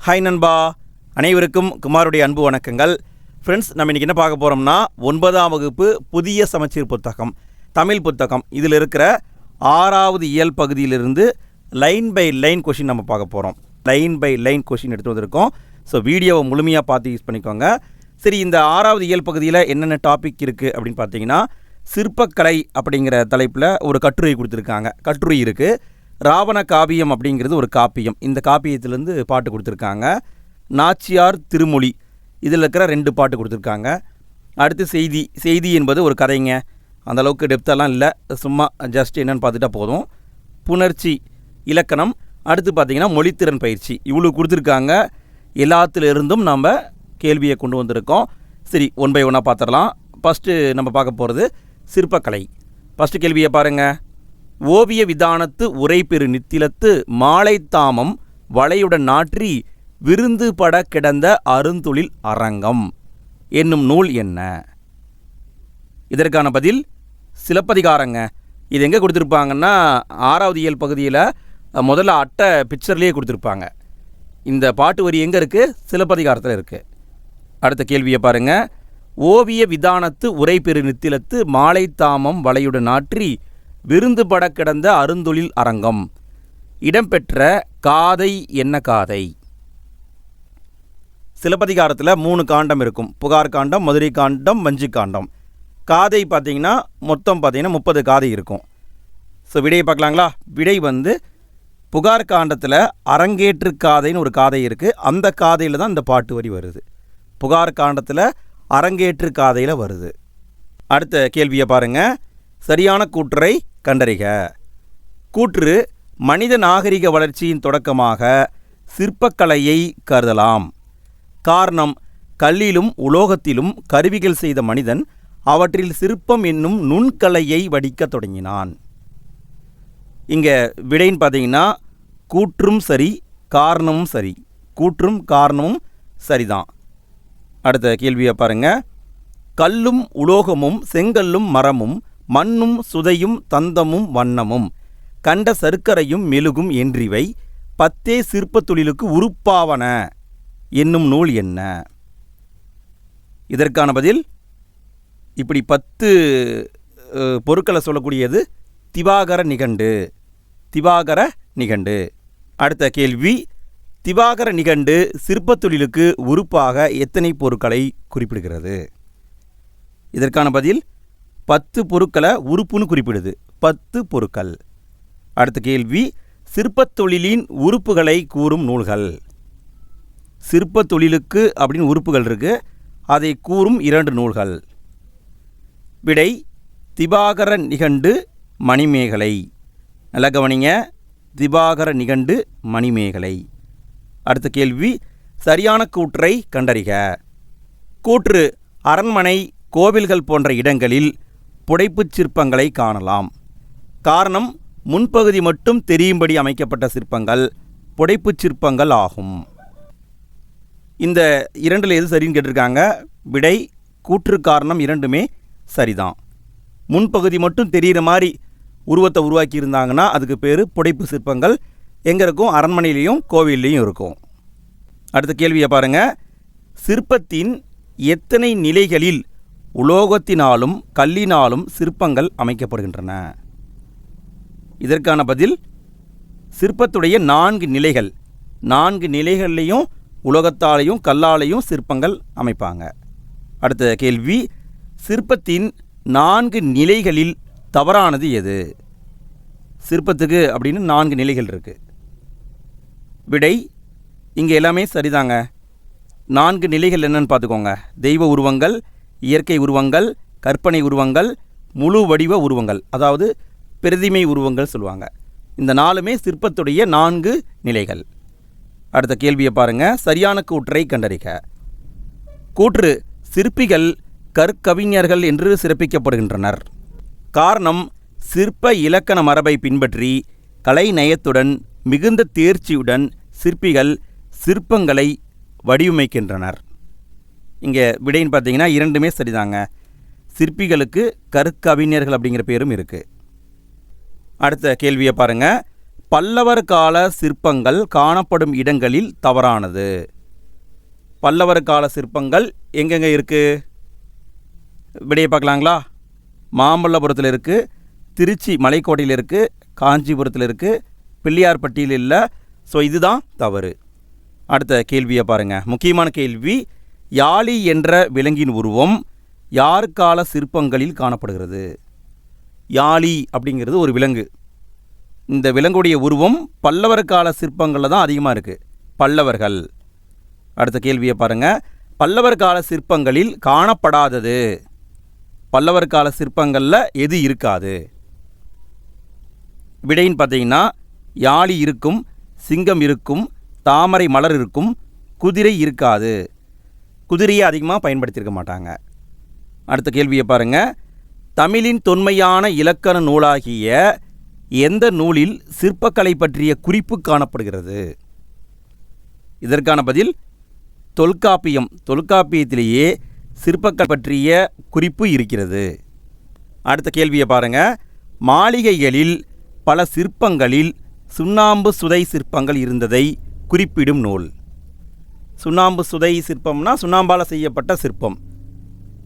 Hi நண்பா, அனைவருக்கும் குமாருடைய அன்பு வணக்கங்கள். ஃப்ரெண்ட்ஸ், நம்ம இன்றைக்கி என்ன பார்க்க போகிறோம்னா 9ஆம் வகுப்பு புதிய சமச்சீர் புத்தகம், தமிழ் புத்தகம். இதில் இருக்கிற 6வது இயல் பகுதியிலிருந்து லைன் பை லைன் கொஷின் நம்ம பார்க்க போகிறோம். லைன் பை லைன் கொஷின் எடுத்து வந்திருக்கோம். ஸோ வீடியோவை முழுமையாக பார்த்து யூஸ் பண்ணிக்கோங்க. சரி, இந்த 6வது இயல் பகுதியில் என்னென்ன டாபிக் இருக்குது அப்படின்னு பார்த்தீங்கன்னா, சிற்பக்கலை அப்படிங்கிற தலைப்பில் ஒரு கட்டுரை கொடுத்துருக்காங்க. கட்டுரை இருக்குது. ராவண காவியம் அப்படிங்கிறது ஒரு காப்பியம். இந்த காப்பியத்திலேருந்து பாட்டு கொடுத்துருக்காங்க. நாச்சியார் திருமொழி, இதில் இருக்கிற 2 பாட்டு கொடுத்துருக்காங்க. அடுத்து செய்தி என்பது ஒரு கதைங்க. அந்தளவுக்கு டெப்த்தெல்லாம் இல்லை, சும்மா ஜஸ்ட் என்னென்னு பார்த்துட்டா போதும். புணர்ச்சி, இலக்கணம், அடுத்து பார்த்திங்கன்னா மொழித்திறன் பயிற்சி, இவ்வளோ கொடுத்துருக்காங்க. எல்லாத்திலிருந்தும் நம்ம கேள்வியை கொண்டு வந்திருக்கோம். சரி, ஒன் பை ஒன்னாக பார்த்துடலாம். ஃபஸ்ட்டு நம்ம பார்க்க போகிறது சிற்பக்கலை. ஃபஸ்ட்டு கேள்வியை பாருங்கள். ஓவிய விதானத்து உரைபெரு நித்திலத்து மாலைத்தாமம் வளையுடன் நாற்றி விருந்து பட கிடந்த அருந்தொழில் அரங்கம் என்னும் நூல் என்ன? இதற்கான பதில் சிலப்பதிகாரங்க. இது எங்கே கொடுத்துருப்பாங்கன்னா 6வது இயல் பகுதியில் முதல்ல அட்டை பிக்சர்லேயே கொடுத்துருப்பாங்க. இந்த பாட்டு வரி எங்கே இருக்குது? சிலப்பதிகாரத்தில் இருக்குது. அடுத்த கேள்வியை பாருங்கள். ஓவிய விதானத்து உரைபெரு நித்திலத்து மாலைத்தாமம் வளையுடன் நாற்றி விருந்து பட கிடந்த அருந்தொழில் அரங்கம் இடம்பெற்ற காதை என்ன காதை? சிலப்பதிகாரத்தில் 3 காண்டம் இருக்கும். புகார் காண்டம், மதுரை காண்டம், வஞ்சி காண்டம். காதை பார்த்திங்கன்னா மொத்தம் 30 காதை இருக்கும். ஸோ விடையை பார்க்கலாங்களா? விடை புகார் காண்டத்தில் அரங்கேற்று காதைன்னு ஒரு காதை இருக்குது. அந்த காதையில் தான் இந்த பாட்டு வரி வருது. புகார் காண்டத்தில் அரங்கேற்று காதையில் வருது. அடுத்த கேள்வியை பாருங்கள். சரியான கூற்றை கண்டறிக. கூற்று: மனித நாகரிக வளர்ச்சியின் தொடக்கமாக சிற்பக்கலையை கருதலாம். காரணம்: கல்லிலும் உலோகத்திலும் கருவிகள் செய்த மனிதன் அவற்றில் சிற்பம் என்னும் நுண்கலையை வடிக்க தொடங்கினான். இங்கே விடைன்னு பார்த்தீங்கன்னா கூற்றும் சரி, காரணமும் சரி. கூற்றும் காரணமும் சரிதான். அடுத்த கேள்வியை பாருங்கள். கல்லும் உலோகமும் செங்கல்லும் மரமும் மண்ணும் சுதையும் தந்தமும் வண்ணமும் கண்ட சர்க்கரையும் மெழுகும் என்றிவை 10 சிற்பத் தொழிலுக்கு உறுப்பாவன என்னும் நூல் என்ன? இதற்கான பதில் இப்படி 10 பொருட்களை சொல்லக்கூடியது திவாகர நிகண்டு. திவாகர நிகண்டு. அடுத்த கேள்வி. திவாகர நிகண்டு சிற்பத் தொழிலுக்கு உறுப்பாக எத்தனை பொருட்களை குறிப்பிடுகிறது? இதற்கான பதில் 10 பொருட்களை உறுப்புன்னு குறிப்பிடுது. 10 பொருட்கள். அடுத்த கேள்வி. சிற்பத் தொழிலின் உறுப்புகளை கூறும் நூல்கள். சிற்பத் தொழிலுக்கு அப்படின்னு உறுப்புகள் இருக்கு, அதை கூறும் 2 நூல்கள். விடை: திவாகர நிகண்டு, மணிமேகலை. நல்ல கவனிங்க. திவாகர நிகண்டு, மணிமேகலை. அடுத்த கேள்வி. சரியான கூற்றை கண்டறிக. கூற்று: அரண்மனை, கோவில்கள் போன்ற இடங்களில் புடைப்புச் சிற்பங்களை காணலாம். காரணம்: முன்பகுதி மட்டும் தெரியும்படி அமைக்கப்பட்ட சிற்பங்கள் புடைப்புச் சிற்பங்கள் ஆகும். இந்த 2ல் எது சரின்னு கேட்டிருக்காங்க. விடை: கூற்று காரணம் 2மே சரிதான். முன்பகுதி மட்டும் தெரிகிற மாதிரி உருவத்தை உருவாக்கி இருந்தாங்கன்னா அதுக்கு பேர் புடைப்பு சிற்பங்கள். எங்கே இருக்கும்? அரண்மனையிலையும் கோவில்லையும் இருக்கும். அடுத்த கேள்வியை பாருங்கள். சிற்பத்தின் எத்தனை நிலைகளில் உலோகத்தினாலும் கல்லினாலும் சிற்பங்கள் அமைக்கப்படுகின்றன? இதற்கான பதில் சிற்பத்துடைய 4 நிலைகள். 4 நிலைகள்லையும் உலோகத்தாலையும் கல்லாலையும் சிற்பங்கள் அமைப்பாங்க. அடுத்த கேள்வி. சிற்பத்தின் 4 நிலைகளில் தவறானது எது? சிற்பத்துக்கு அப்படின்னு 4 நிலைகள் இருக்குது. விடை: இங்கே எல்லாமே சரிதாங்க. 4 நிலைகள் என்னன்னு பார்த்துக்கோங்க. தெய்வ உருவங்கள், இயற்கை உருவங்கள், கற்பனை உருவங்கள், முழு வடிவ உருவங்கள், அதாவது பிரதிமை உருவங்கள் சொல்லுவாங்க. இந்த 4மே சிற்பத்துடைய 4 நிலைகள். அடுத்த கேள்வியை பாருங்கள். சரியான கூற்றை கண்டறிக. கூற்று: சிற்பிகள் கற்கவிஞர்கள் என்று சிறப்பிக்கப்படுகின்றனர். காரணம்: சிற்ப இலக்கண மரபை பின்பற்றி கலை நயத்துடன் மிகுந்த தேர்ச்சியுடன் சிற்பிகள் சிற்பங்களை வடிவமைக்கின்றனர். இங்கே விடைன்னு பார்த்தீங்கன்னா 2மே சரிதாங்க. சிற்பிகளுக்கு கற்கவிஞர்கள் அப்படிங்கிற பேரும் இருக்குது. அடுத்த கேள்வியை பாருங்கள். பல்லவர் கால சிற்பங்கள் காணப்படும் இடங்களில் தவறானது. பல்லவர் கால சிற்பங்கள் எங்கெங்கே இருக்குது? விடையை பார்க்கலாங்களா? மாமல்லபுரத்தில் இருக்குது, திருச்சி மலைக்கோட்டையில் இருக்குது, காஞ்சிபுரத்தில் இருக்குது, பிள்ளையார்பட்டியில் இல்லை. ஸோ இதுதான் தவறு. அடுத்த கேள்வியை பாருங்கள், முக்கியமான கேள்வி. யாளி என்ற விலங்கின் உருவம் யார் கால சிற்பங்களில் காணப்படுகிறது? யாளி அப்படிங்கிறது ஒரு விலங்கு. இந்த விலங்குடைய உருவம் பல்லவர் கால சிற்பங்களில் தான் அதிகமாக இருக்குது. பல்லவர்கள். அடுத்த கேள்வியை பாருங்கள், பல்லவர் கால சிற்பங்களில் காணப்படாதது. பல்லவர் கால சிற்பங்களில் எது இருக்காது? விடைன்னு பார்த்தீங்கன்னா, யாளி இருக்கும், சிங்கம் இருக்கும், தாமரை மலர் இருக்கும், குதிரை இருக்காது. குதிரையை அதிகமாக பயன்படுத்தியிருக்க மாட்டாங்க. அடுத்த கேள்வியை பாருங்கள், தமிழின் தொன்மையான இலக்கண நூலாகிய எந்த நூலில் சிற்பக்கலை பற்றிய குறிப்பு காணப்படுகிறது? இதற்கான பதில் தொல்காப்பியம். தொல்காப்பியத்திலேயே சிற்பக்கலை பற்றிய குறிப்பு இருக்கிறது. அடுத்த கேள்வியை பாருங்கள், மாளிகைகளில் பல சிற்பங்களில் சுண்ணாம்பு சுதை சிற்பங்கள் இருந்ததை குறிப்பிடும் நூல். சுண்ணாம்பு சுதை சிற்பம்னா சுண்ணாம்பால் செய்யப்பட்ட சிற்பம்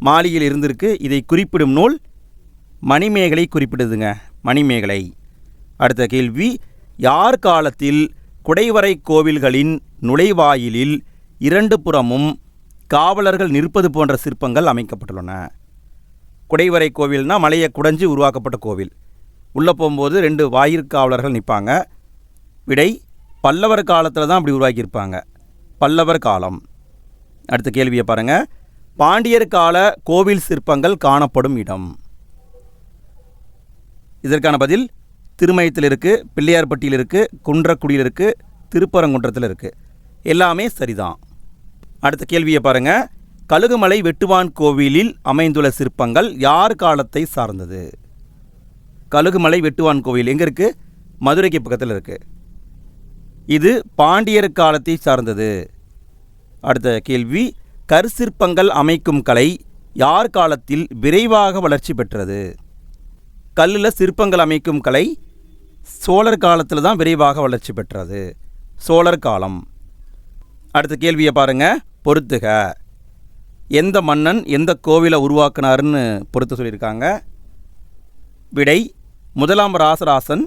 மாளிகையில் இருந்திருக்கு. இதை குறிப்பிடும் நூல் மணிமேகலை குறிப்பிடுதுங்க, மணிமேகலை. அடுத்த கேள்வி, யார் காலத்தில் குடைவரை கோவில்களின் நுழைவாயிலில் இரண்டு புறமும் காவலர்கள் நிற்பது போன்ற சிற்பங்கள் அமைக்கப்பட்டுள்ளன? குடைவரை கோவில்னால் மலையை குடைஞ்சி உருவாக்கப்பட்ட கோவில். உள்ளே போகும்போது ரெண்டு வாயிற்காவலர்கள் நிற்பாங்க. விடை பல்லவர் காலத்தில் தான் அப்படி உருவாக்கியிருப்பாங்க, பல்லவர் காலம். அடுத்த கேள்வியை பாருங்கள், பாண்டியர் கால கோவில் சிற்பங்கள் காணப்படும் இடம். இதற்கான பதில் திருமயத்தில் இருக்குது, பிள்ளையார்பட்டியில் இருக்குது, குன்றக்குடியில் இருக்குது, திருப்பரங்குன்றத்தில் இருக்குது. எல்லாமே சரிதான். அடுத்த கேள்வியை பாருங்கள், கழுகுமலை வெட்டுவான் கோவிலில் அமைந்துள்ள சிற்பங்கள் யார் காலத்தை சார்ந்தது? கழுகுமலை வெட்டுவான் கோவில் எங்கே இருக்குது? மதுரைக்கு பக்கத்தில் இருக்குது. இது பாண்டியர் காலத்தை சார்ந்தது. அடுத்த கேள்வி, கற்சிற்பங்கள் அமைக்கும் கலை யார் காலத்தில் விரைவாக வளர்ச்சி பெற்றது? கல்லில் சிற்பங்கள் அமைக்கும் கலை சோழர் காலத்தில் தான் விரைவாக வளர்ச்சி பெற்றது, சோழர் காலம். அடுத்த கேள்வியை பாருங்கள், பொறுத்துக. எந்த மன்னன் எந்த கோவிலை உருவாக்குனாருன்னு பொறுத்து சொல்லியிருக்காங்க. விடை முதலாம் ராசராசன்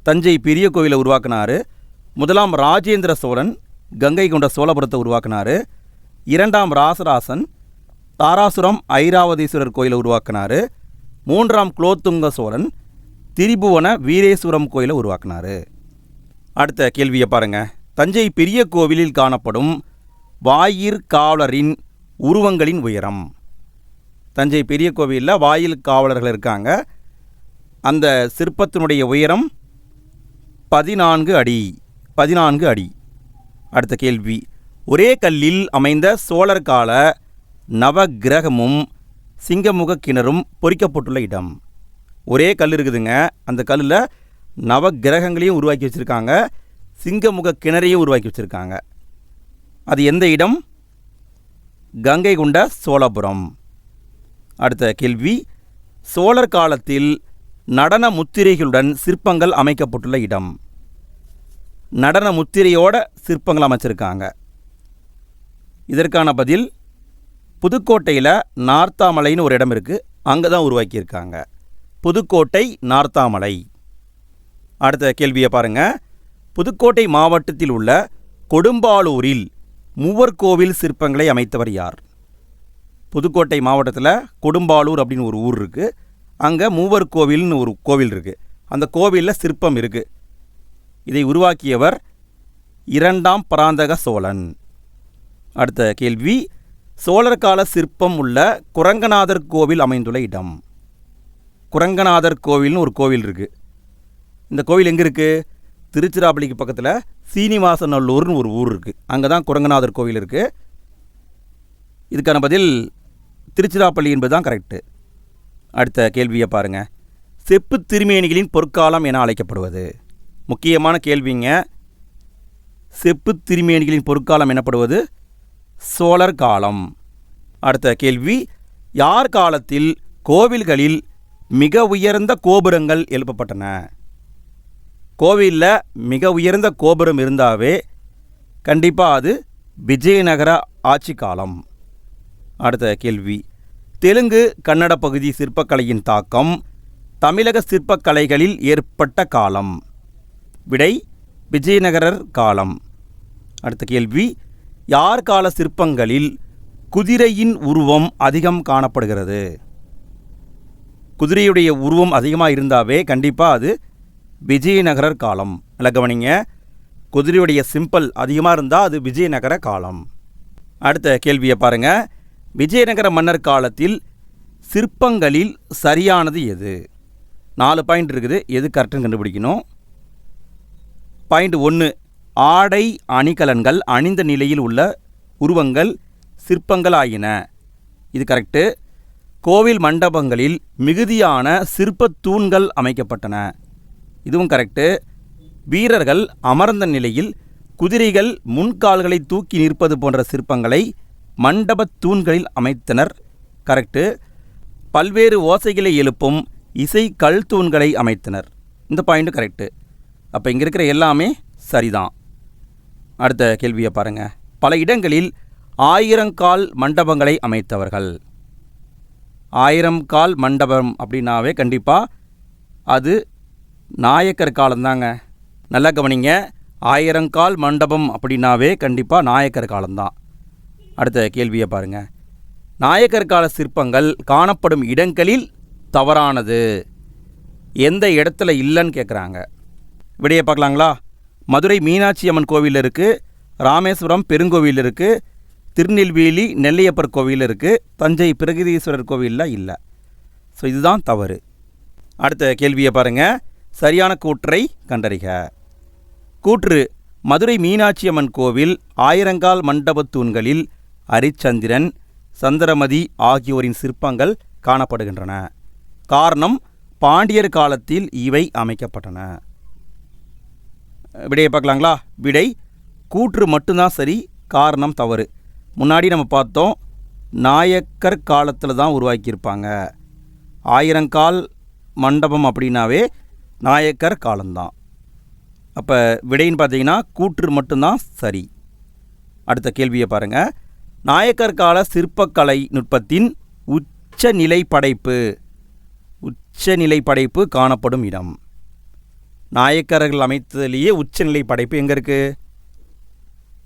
தஞ்சை பெரிய கோவிலை உருவாக்குனார். முதலாம் ராஜேந்திர சோழன் கங்கை கொண்ட சோழபுரத்தை உருவாக்குனார். இரண்டாம் ராசராசன் தாராசுரம் ஐராவதீஸ்வரர் கோயிலை உருவாக்குனார். மூன்றாம் குலோத்துங்க சோழன் திரிபுவன வீரேஸ்வரம் கோயிலை உருவாக்குனார். அடுத்த கேள்வியை பாருங்கள், தஞ்சை பெரிய கோவிலில் காணப்படும் வாயிற் காவலரின் உருவங்களின் உயரம். தஞ்சை பெரிய கோவிலில் வாயில் காவலர்கள் இருக்காங்க. அந்த சிற்பத்தினுடைய உயரம் 14 அடி. 14 அடி. அடுத்த கேள்வி, ஒரே கல்லில் அமைந்த சோழர் கால நவகிரகமும் சிங்கமுக கிணறும் பொறிக்கப்பட்டுள்ள இடம். ஒரே கல் இருக்குதுங்க, அந்த கல்லில் நவகிரகங்களையும் உருவாக்கி வச்சுருக்காங்க, சிங்கமுக கிணறையும் உருவாக்கி வச்சுருக்காங்க. அது எந்த இடம்? கங்கை கொண்ட சோழபுரம். அடுத்த கேள்வி, சோழர் காலத்தில் நடன முத்திரைகளுடன் சிற்பங்கள் அமைக்கப்பட்டுள்ள இடம். நடன முத்திரையோட சிற்பங்கள் அமைச்சிருக்காங்க. இதற்கான பதில் புதுக்கோட்டையில் நார்த்தாமலைன்னு ஒரு இடம் இருக்குது, அங்கே தான் உருவாக்கியிருக்காங்க. புதுக்கோட்டை நார்த்தாமலை. அடுத்த கேள்வியை பாருங்கள், புதுக்கோட்டை மாவட்டத்தில் உள்ள கொடும்பாளூரில் மூவர் கோவில் சிற்பங்களை அமைத்தவர் யார்? புதுக்கோட்டை மாவட்டத்தில் கொடும்பாளூர் அப்படின்னு ஒரு ஊர் இருக்குது, அங்கே மூவர் கோவில்னு ஒரு கோவில் இருக்குது. அந்த கோவிலில் சிற்பம் இருக்குது. இதை உருவாக்கியவர் இரண்டாம் பராந்தக சோழன். அடுத்த கேள்வி, சோழர் கால சிற்பம் உள்ள குரங்கநாதர் கோவில் அமைந்துள்ள இடம். குரங்கநாதர் கோவில்னு ஒரு கோவில் இருக்குது. இந்த கோவில் எங்கே இருக்குது? திருச்சிராப்பள்ளிக்கு பக்கத்தில் சீனிவாசநல்லூர்னு ஒரு ஊர் இருக்குது, அங்கே தான் குரங்கநாதர் கோவில் இருக்குது. இதுக்கான பதில் திருச்சிராப்பள்ளி என்பது தான் கரெக்டு. அடுத்த கேள்வியை பாருங்கள், செப்பு திருமேனிகளின் பொற்காலம் என அழைக்கப்படுவது. முக்கியமான கேள்விங்க. செப்பு திருமேனிகளின் பொற்காலம் எனப்படுவது சோழர் காலம். அடுத்த கேள்வி, யார் காலத்தில் கோவில்களில் மிக உயர்ந்த கோபுரங்கள் எழுப்பப்பட்டன? கோவிலில் மிக உயர்ந்த கோபுரம் இருந்தாவே கண்டிப்பாக அது விஜயநகர ஆட்சி காலம். அடுத்த கேள்வி, தெலுங்கு கன்னட பகுதி சிற்பக்கலையின் தாக்கம் தமிழக சிற்பக்கலைகளில் ஏற்பட்ட காலம். விடை விஜயநகரர் காலம். அடுத்த கேள்வி, யார் கால சிற்பங்களில் குதிரையின் உருவம் அதிகம் காணப்படுகிறது? குதிரையுடைய உருவம் அதிகமாக இருந்தாவே கண்டிப்பாக அது விஜயநகரர் காலம். நல்லா கவனிங்க, குதிரையுடைய சிம்பிள் அதிகமாக இருந்தால் அது விஜயநகர காலம். அடுத்த கேள்வியை பாருங்கள். விஜயநகர மன்னர் காலத்தில் சிற்பங்களில் சரியானது எது? 4 பாயிண்ட் இருக்குது, எது கரெக்டுன்னு கண்டுபிடிக்கணும். பாயிண்ட் 1, ஆடை அணிகலன்கள் அணிந்த நிலையில் உள்ள உருவங்கள் சிற்பங்கள் ஆயின. இது கரெக்டு. கோவில் மண்டபங்களில் மிகுதியான சிற்பத் தூண்கள் அமைக்கப்பட்டன. இதுவும் கரெக்டு. வீரர்கள் அமர்ந்த நிலையில் குதிரைகள் முன்கால்களை தூக்கி நிற்பது போன்ற சிற்பங்களை மண்டபத் தூண்களில் அமைத்தனர். கரெக்டு. பல்வேறு ஓசைகளை எழுப்பும் இசை கல் தூண்களை அமைத்தனர். இந்த பாயிண்ட்டு கரெக்டு. அப்போ இங்கே இருக்கிற எல்லாமே சரிதான். அடுத்த கேள்வியை பாருங்கள். பல இடங்களில் 1000 கால் மண்டபங்களை அமைத்தவர்கள். 1000 கால் மண்டபம் அப்படின்னாவே கண்டிப்பாக அது நாயக்கர் காலந்தாங்க. நல்லா கவனிங்க, 1000 கால் மண்டபம் அப்படின்னாவே கண்டிப்பாக நாயக்கர் காலம்தான். அடுத்த கேள்வியை பாருங்கள். நாயக்கர் கால சிற்பங்கள் காணப்படும் இடங்களில் தவறானது எந்த இடத்துல இல்லைன்னு கேட்குறாங்க. விடையை பார்க்கலாங்களா? மதுரை மீனாட்சி அம்மன் கோவில் இருக்குது, ராமேஸ்வரம் பெருங்கோவில் இருக்குது, திருநெல்வேலி நெல்லையப்பர் கோவில் இருக்குது, தஞ்சை பிரகதீஸ்வரர் கோவிலில் இல்லை. ஸோ இதுதான் தவறு. அடுத்த கேள்வியை பாருங்கள். சரியான கூற்றை கண்டறிக. கூற்று, மதுரை மீனாட்சி அம்மன் கோவில் 1000 கால் மண்டபத் தூண்களில் அரிச்சந்திரன், சந்திரமதி ஆகியோரின் சிற்பங்கள் காணப்படுகின்றன. காரணம், பாண்டியர் காலத்தில் இவை அமைக்கப்பட்டன. விடையை பார்க்கலாங்களா? விடை கூற்று மட்டும்தான் சரி, காரணம் தவறு. முன்னாடி நம்ம பார்த்தோம், நாயக்கர் காலத்தில் தான் உருவாக்கியிருப்பாங்க. 1000 கால் மண்டபம் அப்படின்னாவே நாயக்கர் காலம்தான். அப்போ விடைன்னு பார்த்தீங்கன்னா கூற்று மட்டும்தான் சரி. அடுத்த கேள்வியை பாருங்கள். நாயக்கர் கால சிற்பக்கலை நுட்பத்தின் உச்சநிலை படைப்பு காணப்படும் இடம். நாயக்கர்கள் அமைத்ததிலேயே உச்சநிலை படைப்பு எங்கே இருக்குது?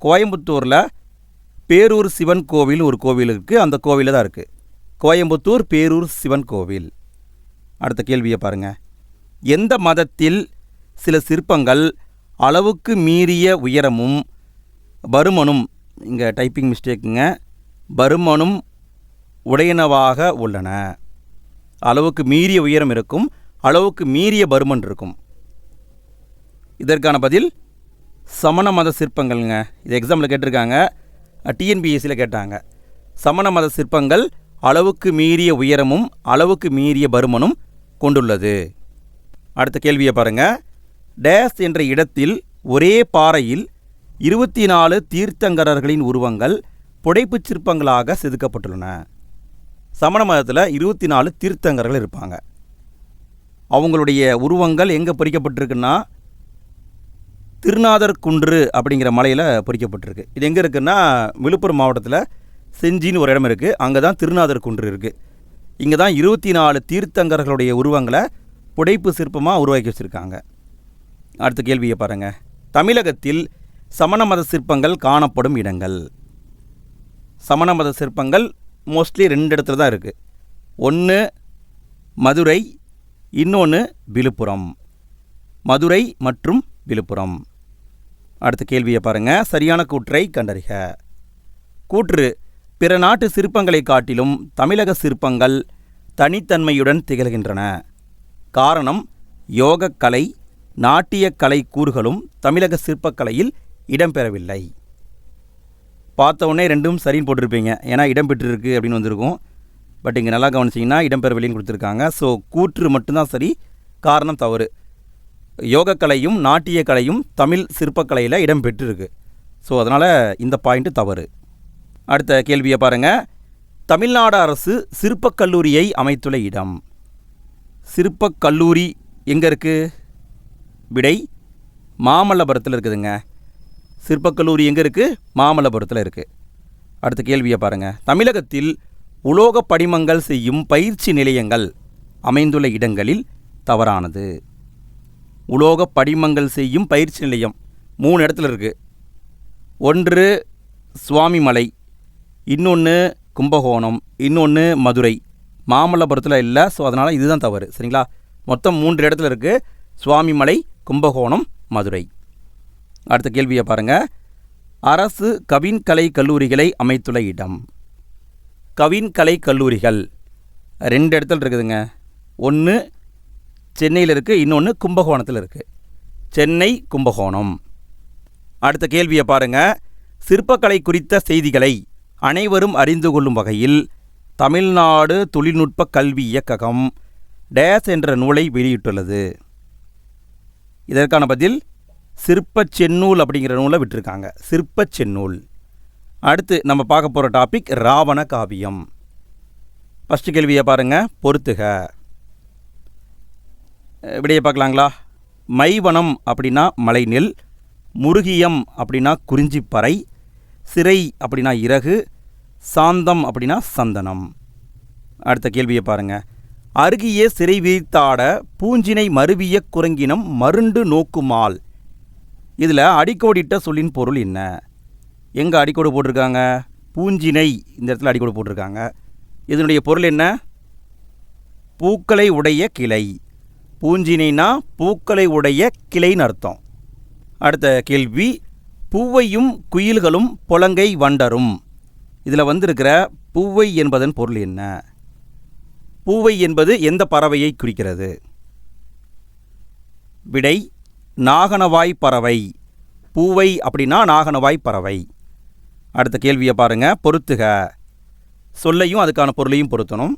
கோயம்புத்தூரில் பேரூர் சிவன் கோவில் ஒரு கோவில் இருக்குது, அந்த கோவிலில் தான் இருக்குது. கோயம்புத்தூர் பேரூர் சிவன் கோவில். அடுத்த கேள்வியை பாருங்கள். எந்த மதத்தில் சில சிற்பங்கள் அளவுக்கு மீறிய உயரமும் பருமனும், இங்கே டைப்பிங் மிஸ்டேக்குங்க, பருமனும் உடையனவாக உள்ளன? அளவுக்கு மீறிய உயரம் இருக்கும், அளவுக்கு மீறிய பருமன் இருக்கும். இதற்கான பதில் சமண மத சிற்பங்கள்ங்க. இது எக்ஸாமில் கேட்டிருக்காங்க, டிஎன்பிஎஸ்சியில் கேட்டாங்க. சமண மத சிற்பங்கள் அளவுக்கு மீறிய உயரமும் அளவுக்கு மீறிய பருமனும் கொண்டுள்ளது. அடுத்த கேள்வியை பாருங்கள். டேஸ் என்ற இடத்தில் ஒரே பாறையில் 24 தீர்த்தங்கரர்களின் உருவங்கள் புடைப்புச் சிற்பங்களாக செதுக்கப்பட்டுள்ளன. சமண மதத்தில் 24 தீர்த்தங்கர்கள் இருப்பாங்க. அவங்களுடைய உருவங்கள் எங்கே பொறிக்கப்பட்டிருக்குன்னா திருநாதர் குன்று அப்படிங்கிற மலையில் பொறிக்கப்பட்டிருக்கு. இது எங்கே இருக்குன்னா விழுப்புரம் மாவட்டத்தில் செஞ்சின்னு ஒரு இடம் இருக்குது, அங்கே தான் திருநாதர் குன்று இருக்குது. இங்கே தான் 24 தீர்த்தங்கர்களுடைய உருவங்களை புடைப்பு சிற்பமாக உருவாக்கி வச்சுருக்காங்க. அடுத்த கேள்வியை பாருங்கள். தமிழகத்தில் சமண மத சிற்பங்கள் காணப்படும் இடங்கள். சமண மத சிற்பங்கள் மோஸ்ட்லி 2 இடத்துல தான் இருக்குது. ஒன்று மதுரை, இன்னொன்று விழுப்புரம். மதுரை மற்றும் விழுப்புரம். அடுத்த கேள்வியை பாருங்கள். சரியான கூற்றை கண்டறிக. கூற்று, பிற நாட்டு சிற்பங்களை காட்டிலும் தமிழக சிற்பங்கள் தனித்தன்மையுடன் திகழ்கின்றன. காரணம், யோகக்கலை, நாட்டியக்கலை கூறுகளும் தமிழக சிற்பக்கலையில் இடம்பெறவில்லை. பார்த்த உடனே ரெண்டும் சரின்னு போட்டிருப்பீங்க, ஏன்னா இடம்பெற்றிருக்கு அப்படின்னு வந்திருக்கும். பட் இங்கே நல்லா கவனிச்சிங்கன்னா இடம்பெறவில்லைன்னு கொடுத்துருக்காங்க. ஸோ கூற்று மட்டும்தான் சரி, காரணம் தவறு. யோகக்கலையும் நாட்டியக்கலையும் தமிழ் சிற்பக்கலையில் இடம்பெற்றிருக்கு. ஸோ அதனால் இந்த பாயிண்ட்டு தவறு. அடுத்த கேள்வியை பாருங்கள். தமிழ்நாடு அரசு சிற்பக் கல்லூரியை அமைத்துள்ள இடம். சிற்பக் கல்லூரி எங்கே இருக்குது? விடை மாமல்லபுரத்தில் இருக்குதுங்க. சிற்பக்கல்லூரி எங்கே இருக்குது? மாமல்லபுரத்தில் இருக்குது. அடுத்த கேள்வியை பாருங்கள். தமிழகத்தில் உலோக படிமங்கள் செய்யும் பயிற்சி நிலையங்கள் அமைந்துள்ள இடங்களில் தவறானது. உலோக படிமங்கள் செய்யும் பயிற்சி நிலையம் 3 இடத்துல இருக்குது. ஒன்று சுவாமிமலை, இன்னொன்று கும்பகோணம், இன்னொன்று மதுரை. மாமல்லபுரத்தில் இல்லை. ஸோ அதனால் இதுதான் தவறு. சரிங்களா? மொத்தம் 3 இடத்துல இருக்குது. சுவாமிமலை, கும்பகோணம், மதுரை. அடுத்த கேள்வியை பாருங்கள். அரசு கவின்கலை கல்லூரிகளை அமைத்துள்ள இடம். கவின்கலை கல்லூரிகள் 2 இடத்துல இருக்குதுங்க. ஒன்று சென்னையில் இருக்குது, இன்னொன்று கும்பகோணத்தில் இருக்குது. சென்னை, கும்பகோணம். அடுத்த கேள்வியை பாருங்கள். சிற்பக்கலை குறித்த செய்திகளை அனைவரும் அறிந்து கொள்ளும் வகையில் தமிழ்நாடு தொழில்நுட்ப கல்வி இயக்ககம் டேஸ் என்ற நூலை வெளியிட்டுள்ளது. இதற்கான பதில் சிற்பச் செந்நூல் அப்படிங்கிற நூலை விட்டிருக்காங்க. சிற்பச் செந்நூல். அடுத்து நம்ம பார்க்க போகிற டாபிக் ராவண காவியம். ஃபஸ்ட்டு கேள்வியை பாருங்கள். பொறுத்துக. விடையை பார்க்கலாங்களா? மைவனம் அப்படின்னா மலைநெல், முருகியம் அப்படின்னா குறிஞ்சிப்பறை, சிறை அப்படின்னா இறகு, சாந்தம் அப்படின்னா சந்தனம். அடுத்த கேள்வியை பாருங்கள். அருகிய சிறை விரித்தாட பூஞ்சினை மருவிய குரங்கினம் மருண்டு நோக்குமால். இதில் அடிக்கோடிட்ட சொல்லின் பொருள் என்ன? எங்கே அடிக்கோடு போட்டிருக்காங்க? பூஞ்சினை இந்த இடத்துல அடிக்கோடு போட்டிருக்காங்க. இதனுடைய பொருள் என்ன? பூக்களை உடைய கிளை. பூஞ்சினைனா பூக்களை உடைய கிளைன்னு அர்த்தம். அடுத்த கேள்வி. பூவையும் குயில்களும் பொலங்கை வண்டரும். இதில் வந்திருக்கிற பூவை என்பதன் பொருள் என்ன? பூவை என்பது எந்த பறவையை குறிக்கிறது? விடை நாகனவாய் பறவை. பூவை அப்படின்னா நாகனவாய் பறவை. அடுத்த கேள்வியை பாருங்கள். பொறுத்துக. சொல்லையும் அதுக்கான பொருளையும் பொருத்தணும்.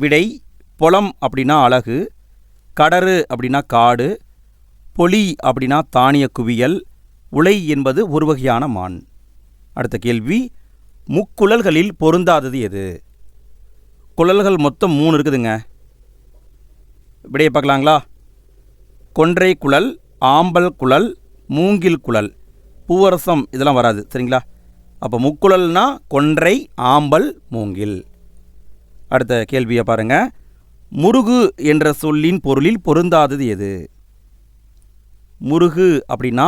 விடை பொலம் அப்படின்னா அழகு, கடறு அப்படின்னா காடு, பொலி அப்படின்னா தானிய குவியல், உலை என்பது ஒரு வகையான மான். அடுத்த கேள்வி. முக்குழல்களில் பொருந்தாதது எது? குழல்கள் மொத்தம் 3 இருக்குதுங்க. விடையை பார்க்கலாங்களா? கொன்றை குழல், ஆம்பல் குழல், மூங்கில் குழல். பூவரசம் இதெல்லாம் வராது. சரிங்களா? அப்போ முக்குழல்னா கொன்றை, ஆம்பல், மூங்கில். அடுத்த கேள்வியை பாருங்கள். முருகு என்ற சொல்லின் பொருளில் பொருந்தாதது எது? முருகு அப்படின்னா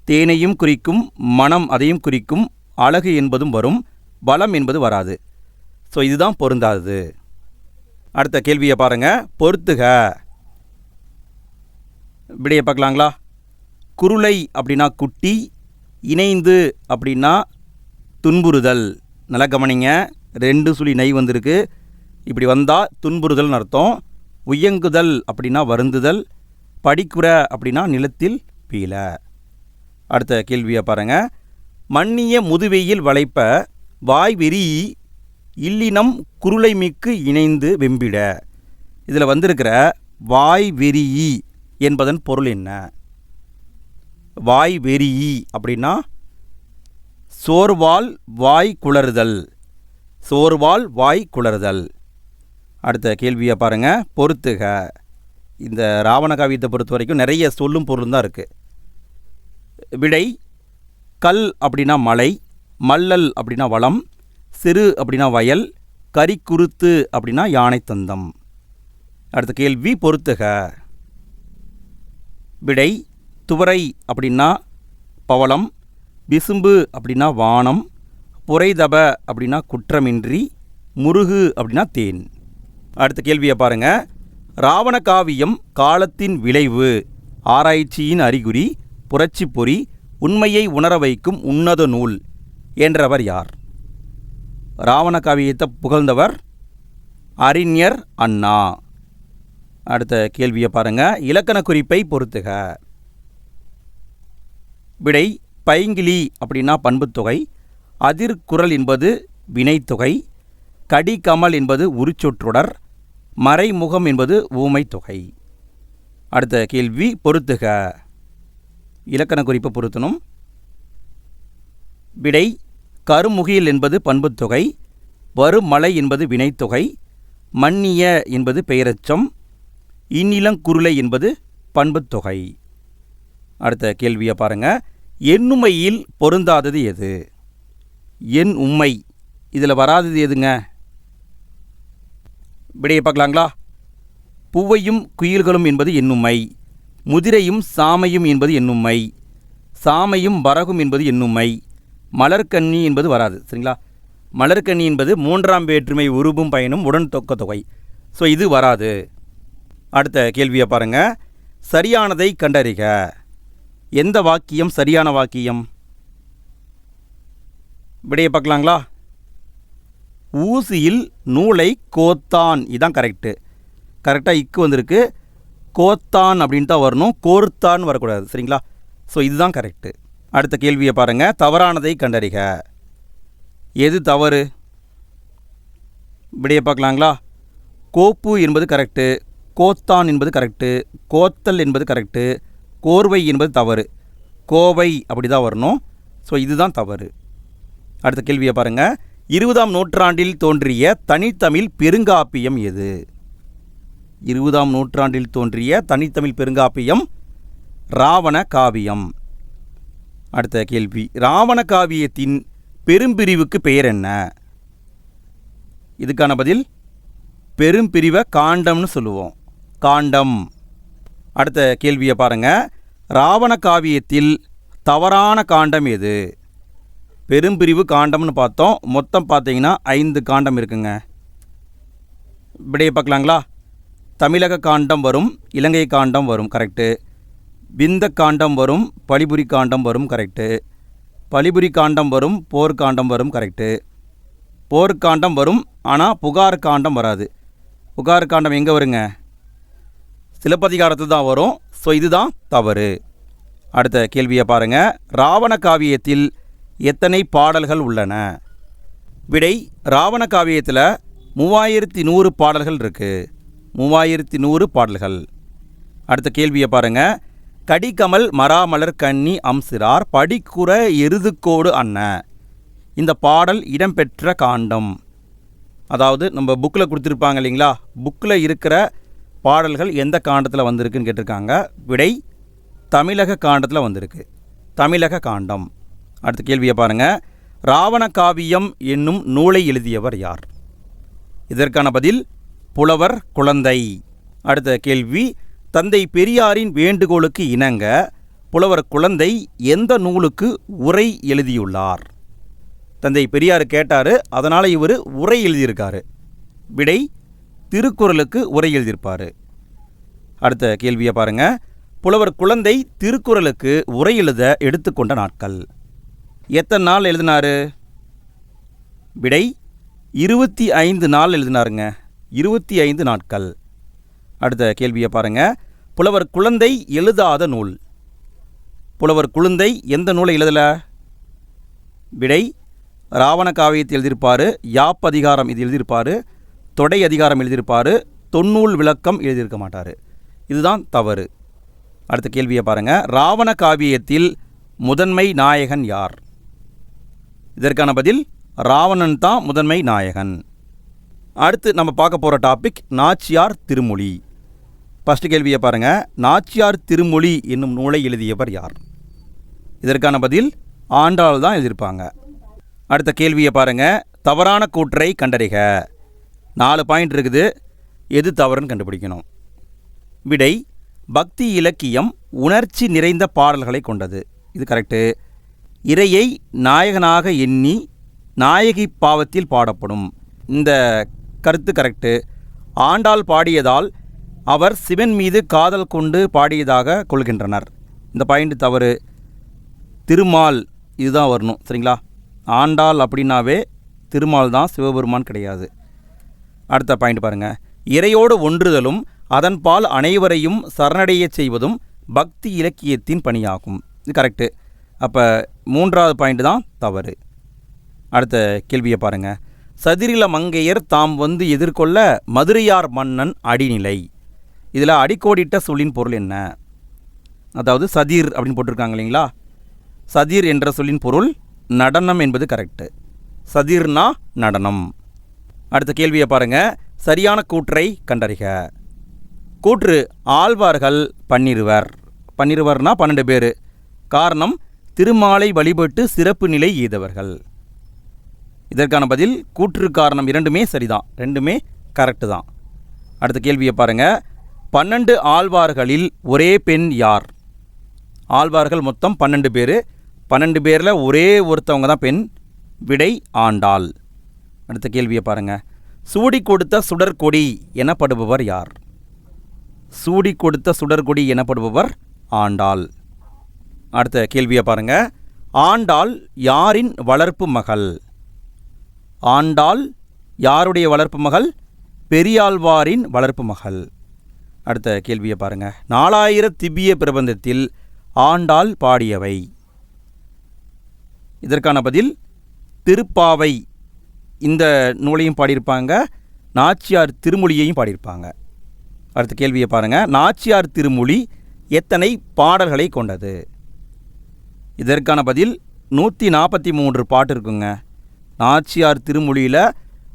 தேனையும் குறிக்கும், மனம் அதையும் குறிக்கும், அழகு என்பதும் வரும், பலம் என்பது வராது. ஸோ இதுதான் பொருந்தாதது. அடுத்த கேள்வியை பாருங்கள். பொறுத்துக. விடையை பார்க்கலாங்களா? குருளை அப்படின்னா குட்டி, இணைந்து அப்படின்னா துன்புறுதல். நல்லா கவனிங்க. 2 சுழி நை வந்திருக்கு. இப்படி வந்தால் துன்புறுதல்னு அர்த்தம். உயங்குதல் அப்படின்னா வருந்துதல், படிக்குற அப்படின்னா நிலத்தில் பீல. அடுத்த கேள்வியை பாருங்கள். மன்னிய முதுவெயில் வளைப்ப வாய்வெறி இல்லினம் குருளை மிக்கு இணைந்து வெம்பிட. இதில் வந்திருக்கிற வாய்வெறி என்பதன் பொருள் என்ன? வாய்வெறி அப்படின்னா சோர்வால் வாய் குளறுதல். சோர்வால் வாய் குளறுதல். அடுத்த கேள்வியை பாருங்கள். பொறுத்துக. இந்த ராவண காவியத்தை பொறுத்த வரைக்கும் நிறைய சொல்லும் பொருளும் தான் இருக்குது. விடை கல் அப்படின்னா மலை, மல்லல் அப்படின்னா வளம், சிறு அப்படின்னா வயல், கரிக்குருத்து அப்படின்னா யானை தந்தம். அடுத்த கேள்வி. பொறுத்துக. விடை துவரை அப்படின்னா பவளம், விசும்பு அப்படின்னா வானம், புரைதப அப்படின்னா குற்றமின்றி, முருகு அப்படின்னா தேன். அடுத்த கேள்வியை பாருங்கள். ராவண காவியம் காலத்தின் விளைவு, ஆராய்ச்சியின் அறிகுறி, புரட்சி பொறி, உண்மையை உணர வைக்கும் உன்னத நூல் என்றவர் யார்? ராவண காவியத்தை புகழ்ந்தவர் அறிஞர் அண்ணா. அடுத்த கேள்வியை பாருங்கள். இலக்கண குறிப்பை பொறுத்துக. விடை பைங்கிலி அப்படின்னா பண்புத்தொகை, அதிர்குரல் என்பது வினைத்தொகை, கடிகமல் என்பது உரிச்சொற்றொடர், மறைமுகம் என்பது ஊமை தொகை. அடுத்த கேள்வி. பொறுத்துக. இலக்கண குறிப்பை பொருத்தணும். விடை கருமுகில் என்பது பண்புத்தொகை, வருமலை என்பது வினைத்தொகை, மன்னிய என்பது பெயரச்சம், இந்நிலங்குருளை என்பது பண்புத்தொகை. அடுத்த கேள்வியை பாருங்கள். எண்ணுமையில் பொருந்தாதது எது? எண் உம்மை இதில் வராதது எதுங்க? விடையை பார்க்கலாங்களா? பூவையும் குயில்களும் என்பது எண்ணுமை, முதிரையும் சாமையும் என்பது எண்ணுமை, சாமையும் வரகும் என்பது எண்ணுமை, மலர்கன்னி என்பது வராது. சரிங்களா? மலர்கன்னி என்பது மூன்றாம் வேற்றுமை உருபும் பயனும் உடன் தொக்க தொகை. ஸோ இது வராது. அடுத்த கேள்வியை பாருங்கள். சரியானதை கண்டறிக. எந்த வாக்கியம் சரியான வாக்கியம்? விடையை பார்க்கலாங்களா? ஊசியில் நூலை கோத்தான், இதுதான் கரெக்டு. கரெக்டாக இக்கு வந்திருக்கு. கோத்தான் அப்படின்னு தான் வரணும், கோர்த்தான் வரக்கூடாது. சரிங்களா? ஸோ இதுதான் கரெக்டு. அடுத்த கேள்வியை பாருங்கள். தவறானதை கண்டறிக. எது தவறு? விடையை பார்க்கலாங்களா? கோப்பு என்பது கரெக்டு, கோத்தான் என்பது கரெக்டு, கோத்தல் என்பது கரெக்டு, கோர்வை என்பது தவறு, கோவை அப்படி தான் வரணும். ஸோ இதுதான் தவறு. அடுத்த கேள்வியை பாருங்கள். 20ஆம் நூற்றாண்டில் தோன்றிய தனித்தமிழ் பெருங்காப்பியம் எது? 20ஆம் நூற்றாண்டில் தோன்றிய தனித்தமிழ் பெருங்காப்பியம் ராவண காவியம். அடுத்த கேள்வி. ராவண காவியத்தின் பெரும்பிரிவுக்கு பெயர் என்ன? இதுக்கான பதில் பெரும்பிரிவை காண்டம்னு சொல்லுவோம், காண்டம். அடுத்த கேள்வியை பாருங்கள். ராவண காவியத்தில் தவறான காண்டம் எது? பெரும்பிரிவு காண்டம்னு பார்த்தோம். மொத்தம் பார்த்தீங்கன்னா 5 காண்டம் இருக்குங்க. விடையை பார்க்கலாங்களா? தமிழக காண்டம் வரும், இலங்கை காண்டம் வரும், கரெக்டு. விந்த காண்டம் வரும், பலிபுரி காண்டம் வரும், கரெக்டு. பலிபுரி காண்டம் வரும், போர்க்காண்டம் வரும், கரெக்டு. போர்க்காண்டம் வரும், ஆனால் புகார் காண்டம் வராது. புகார் காண்டம் எங்கே வருங்க? சிலப்பதிகாரத்தில் தான் வரும். ஸோ இதுதான் தவறு. அடுத்த கேள்வியை பாருங்கள். ராவண காவியத்தில் எத்தனை பாடல்கள் உள்ளன? விடை. ராவண காவியத்தில் 3100 பாடல்கள் இருக்குது. 3100 பாடல்கள். அடுத்த கேள்வியை பாருங்கள். கடிகமல் மராமலர் கன்னி அம்சிறார் படிக்குற எருதுக்கோடு அண்ண. இந்த பாடல் இடம்பெற்ற காண்டம், அதாவது நம்ம புக்கில் கொடுத்துருப்பாங்க இல்லைங்களா, புக்கில் இருக்கிற பாடல்கள் எந்த காண்டத்தில் வந்திருக்குன்னு கேட்டிருக்காங்க. விடை தமிழக காண்டத்தில் வந்திருக்கு, தமிழக காண்டம். அடுத்த கேள்வியை பாருங்கள். ராவண காவியம் என்னும் நூலை எழுதியவர் யார்? இதற்கான பதில் புலவர் குழந்தை. அடுத்த கேள்வி. தந்தை பெரியாரின் வேண்டுகோளுக்கு இணங்க புலவர் குழந்தை எந்த நூலுக்கு உரை எழுதியுள்ளார்? தந்தை பெரியார் கேட்டார், அதனால் இவர் உரை எழுதியிருக்காரு. விடை திருக்குறளுக்கு உரை எழுதியிருப்பார். அடுத்த கேள்வியை பாருங்கள். புலவர் குழந்தை திருக்குறளுக்கு உரை எழுத எடுத்துக்கொண்ட நாட்கள் எத்தனை நாள் எழுதினார்? விடை 25 நாள் எழுதினாருங்க, 25 நாட்கள். அடுத்த கேள்வியை பாருங்கள். புலவர் குழந்தை எழுதாத நூல். புலவர் குழந்தை எந்த நூலை எழுதலை? விடை ராவண காவியத்தை எழுதியிருப்பார், யாப்பதிகாரம் இது எழுதியிருப்பார், தொடை அதிகாரம் எழுதியிருப்பார், தொன்னூல் விளக்கம் எழுதியிருக்க மாட்டார். இதுதான் தவறு. அடுத்த கேள்வியை பாருங்கள். ராவண காவியத்தில் முதன்மை நாயகன் யார்? இதற்கான பதில் ராவணன் தான் முதன்மை நாயகன். அடுத்து நம்ம பார்க்க போகிற டாபிக் நாச்சியார் திருமொழி. ஃபஸ்ட்டு கேள்வியை பாருங்கள். நாச்சியார் திருமொழி என்னும் நூலை எழுதியவர் யார்? இதற்கான பதில் ஆண்டாள் தான் எழுதியிருப்பாங்க. அடுத்த கேள்வியை பாருங்கள். தவறான கூற்றை கண்டறிக. 4 பாயிண்ட் இருக்குது, எது தவறுன்னு கண்டுபிடிக்கணும். விடை பக்தி இலக்கியம் உணர்ச்சி நிறைந்த பாடல்களை கொண்டது, இது கரெக்டு. இறையை நாயகனாக எண்ணி நாயகி பாவத்தில் பாடப்படும், இந்த கருத்து கரெக்டு. ஆண்டாள் பாடியதால் அவர் சிவன் மீது காதல் கொண்டு பாடியதாக கொள்கின்றனர், இந்த பாயிண்ட் தவறு. திருமால் இதுதான் வரணும். சரிங்களா? ஆண்டாள் அப்படின்னாவே திருமால் தான், சிவபெருமான் கிடையாது. அடுத்த பாயிண்ட் பாருங்கள். இறையோடு ஒன்றுதலும் அதன்பால் அனைவரையும் சரணடைய செய்வதும் பக்தி இலக்கியத்தின் பணியாகும், இது கரெக்டு. அப்போ 3வது பாயிண்ட் தான் தவறு. அடுத்த கேள்வியை பாருங்கள். சதிரில மங்கையர் தாம் வந்து எதிர்கொள்ள மதுரையார் மன்னன் அடிநிலை. இதில் அடிக்கோடிட்ட சொல்லின் பொருள் என்ன? அதாவது சதிர் அப்படின்னு போட்டிருக்காங்க இல்லைங்களா, சதிர் என்ற சொல்லின் பொருள் நடனம் என்பது கரெக்டு. சதிர்னா நடனம். அடுத்த கேள்வியை பாருங்கள். சரியான கூற்றை கண்டறிக. கூற்று ஆழ்வார்கள் 12 12 பேர். காரணம் திருமாலை வழிபட்டு சிறப்பு நிலை எய்தவர்கள். இதற்கான பதில் கூற்று காரணம் இரண்டுமே சரிதான், ரெண்டுமே கரெக்டு தான். அடுத்த கேள்வியை பாருங்கள். 12 ஆழ்வார்களில் ஒரே பெண் யார்? ஆழ்வார்கள் மொத்தம் 12 பேர். 12 பேரில் ஒரே ஒருத்தவங்க தான் பெண். விடை ஆண்டாள். அடுத்த கேள்வியை பாருங்கள். சூடி கொடுத்த சுடற்கொடி எனப்படுபவர் யார்? சூடி கொடுத்த சுடற்கொடி எனப்படுபவர் ஆண்டாள். அடுத்த கேள்வியை பாருங்கள். ஆண்டாள் யாரின் வளர்ப்பு மகள்? ஆண்டாள் யாருடைய வளர்ப்பு மகள்? பெரியாழ்வாரின் வளர்ப்பு மகள். அடுத்த கேள்வியை பாருங்கள். 4000 திவ்ய பிரபந்தத்தில் ஆண்டாள் பாடியவை. இதற்கான பதில் திருப்பாவை. இந்த நூலையும் பாடியிருப்பாங்க, நாச்சியார் திருமொழியையும் பாடியிருப்பாங்க. அடுத்த கேள்வியை பாருங்கள். நாச்சியார் திருமொழி எத்தனை பாடல்களை கொண்டது? இதற்கான பதில் 143 பாட்டு இருக்குங்க. நாச்சியார் திருமொழியில்